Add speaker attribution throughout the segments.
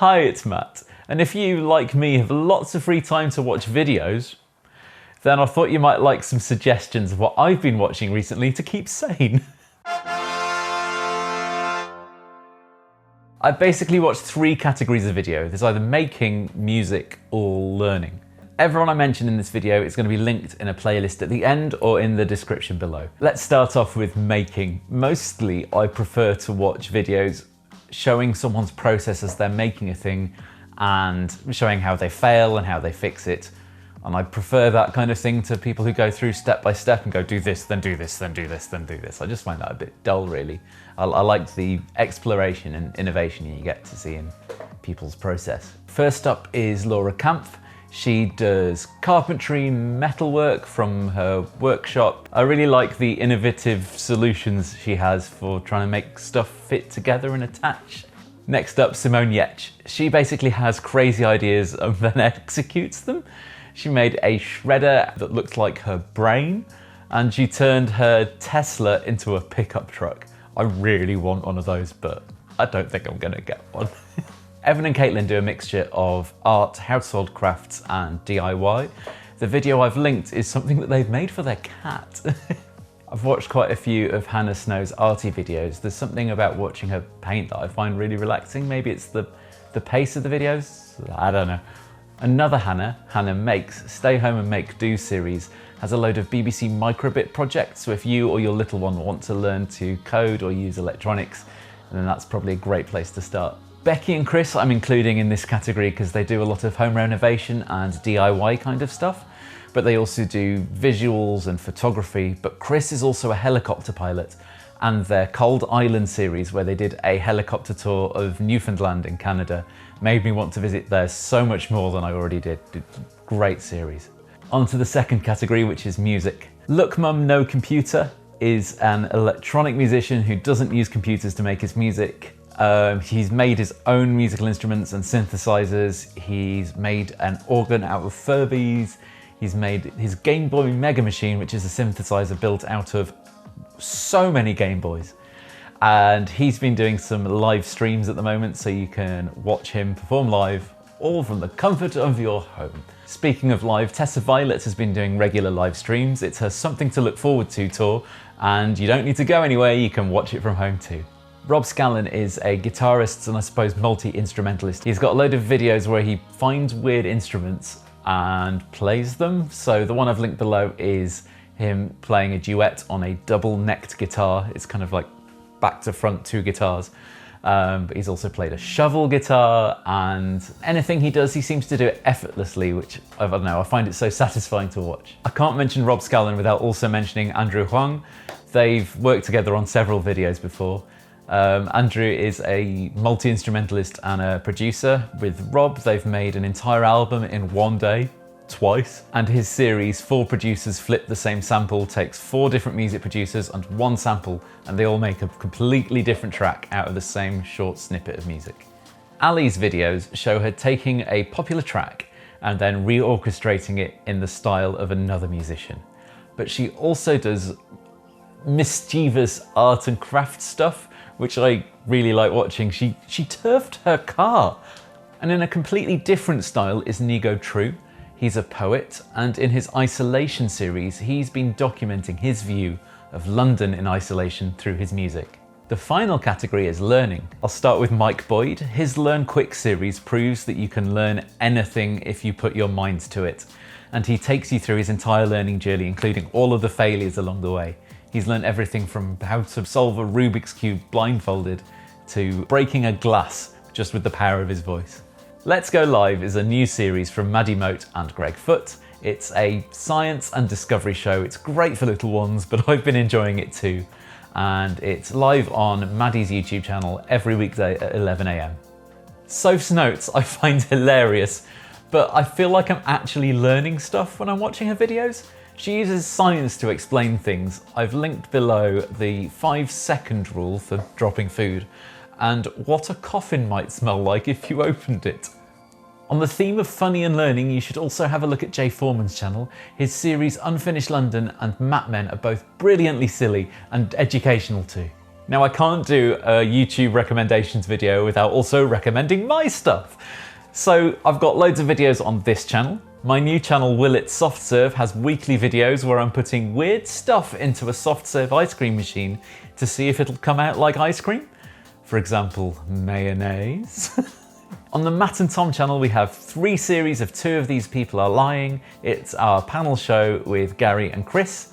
Speaker 1: Hi, it's Matt, and if you, like me, have lots of free time to watch videos, then I thought you might like some suggestions of what I've been watching recently to keep sane. I basically watched three categories of video. There's either making, music, or learning. Everyone I mentioned in this video is going to be linked in a playlist at the end or in the description below. Let's start off with making. Mostly I prefer to watch videos showing someone's process as they're making a thing and showing how they fail and how they fix it. And I prefer that kind of thing to people who go through step by step and go do this, then do this, then do this, then do this. I just find that a bit dull, really. I like the exploration and innovation you get to see in people's process. First up is Laura Kampf. She does carpentry, metalwork from her workshop. I really like the innovative solutions she has for trying to make stuff fit together and attach. Next up, Simone Yetch. She basically has crazy ideas and then executes them. She made a shredder that looked like her brain, and she turned her Tesla into a pickup truck. I really want one of those, but I don't think I'm gonna get one. Evan and Caitlin do a mixture of art, household crafts, and DIY. The video I've linked is something that they've made for their cat. I've watched quite a few of Hannah Snow's arty videos. There's something about watching her paint that I find really relaxing. Maybe it's the pace of the videos, I don't know. Another Hannah Makes, Stay Home and Make Do series, has a load of BBC microbit projects, so if you or your little one want to learn to code or use electronics, then that's probably a great place to start. Becky and Chris I'm including in this category because they do a lot of home renovation and DIY kind of stuff, but they also do visuals and photography. But Chris is also a helicopter pilot, and their Cold Island series, where they did a helicopter tour of Newfoundland in Canada, made me want to visit there so much more than I already did. Great series. On to the second category, which is music. Look Mum No Computer is an electronic musician who doesn't use computers to make his music. He's made his own musical instruments and synthesizers. He's made an organ out of Furbies. He's made his Game Boy Mega Machine, which is a synthesizer built out of so many Game Boys. And he's been doing some live streams at the moment, so you can watch him perform live, all from the comfort of your home. Speaking of live, Tessa Violet has been doing regular live streams. It's her Something to Look Forward to tour, and you don't need to go anywhere, you can watch it from home too. Rob Scallon is a guitarist and I suppose multi-instrumentalist. He's got a load of videos where he finds weird instruments and plays them. So the one I've linked below is him playing a duet on a double-necked guitar. It's kind of like back to front two guitars. But he's also played a shovel guitar, and anything he does, he seems to do it effortlessly, which I don't know, I find it so satisfying to watch. I can't mention Rob Scallon without also mentioning Andrew Huang. They've worked together on several videos before. Andrew is a multi-instrumentalist and a producer. With Rob, they've made an entire album in one day, twice. And his series, 4 Producers Flip the Same Sample, takes 4 different music producers and 1 sample, and they all make a completely different track out of the same short snippet of music. Ali's videos show her taking a popular track and then reorchestrating it in the style of another musician. But she also does mischievous art and craft stuff, which I really like watching. She turfed her car. And in a completely different style is Nigo True. He's a poet, and in his Isolation series, he's been documenting his view of London in isolation through his music. The final category is learning. I'll start with Mike Boyd. His Learn Quick series proves that you can learn anything if you put your mind to it. And he takes you through his entire learning journey, including all of the failures along the way. He's learned everything from how to solve a Rubik's Cube blindfolded to breaking a glass just with the power of his voice. Let's Go Live is a new series from Maddie Moat and Greg Foote. It's a science and discovery show. It's great for little ones, but I've been enjoying it too. And it's live on Maddie's YouTube channel every weekday at 11 AM. Soph's Notes I find hilarious, but I feel like I'm actually learning stuff when I'm watching her videos. She uses science to explain things. I've linked below the 5-second rule for dropping food and what a coffin might smell like if you opened it. On the theme of funny and learning, you should also have a look at Jay Foreman's channel. His series Unfinished London and Map Men are both brilliantly silly and educational too. Now I can't do a YouTube recommendations video without also recommending my stuff. So I've got loads of videos on this channel. My new channel, Will It Soft Serve, has weekly videos where I'm putting weird stuff into a soft serve ice cream machine to see if it'll come out like ice cream. For example, mayonnaise. On the Matt and Tom channel, we have 3 series of 2 of These People Are Lying. It's our panel show with Gary and Chris.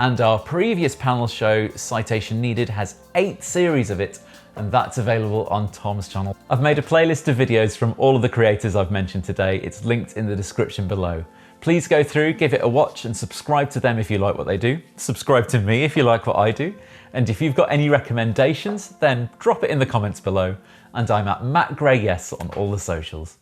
Speaker 1: And our previous panel show, Citation Needed, has 8 series of it, and that's available on Tom's channel. I've made a playlist of videos from all of the creators I've mentioned today. It's linked in the description below. Please go through, give it a watch, and subscribe to them if you like what they do. Subscribe to me if you like what I do. And if you've got any recommendations, then drop it in the comments below. And I'm at Matt Gray Yes on all the socials.